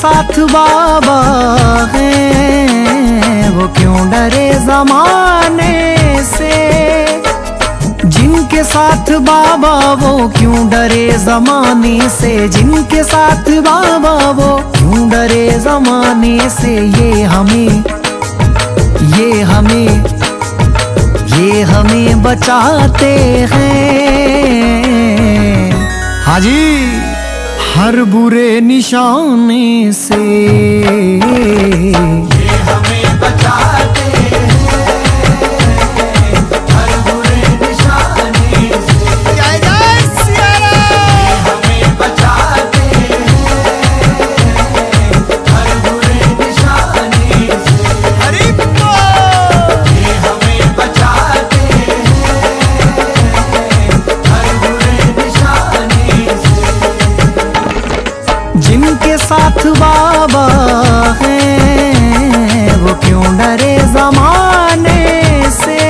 साथ बाबा हैं, वो क्यों डरे जमाने से। जिनके साथ बाबा वो क्यों डरे जमाने से, जिनके साथ बाबा वो क्यों डरे जमाने से। ये हमें बचाते हैं, हाजी, हर बुरे निशाने से। ये हमें बचाते हैं हर बुरे निशाने से। जय जय सिया राम। ये हमें बचाते हैं हर बुरे निशाने से। हरि बोल। ये हमें बचाते हैं हर बुरे निशाने से। जिनके साथ बाबा हैं, वो क्यों डरे जमाने से।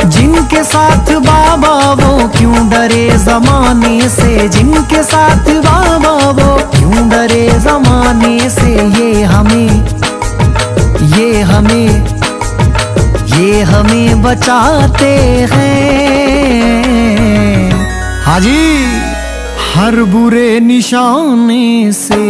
जिनके साथ बाबा वो क्यों डरे जमाने से, जिनके साथ बाबा वो क्यों डरे जमाने से। ये हमें बचाते हैं, हाजी, हर बुरे निशाने से।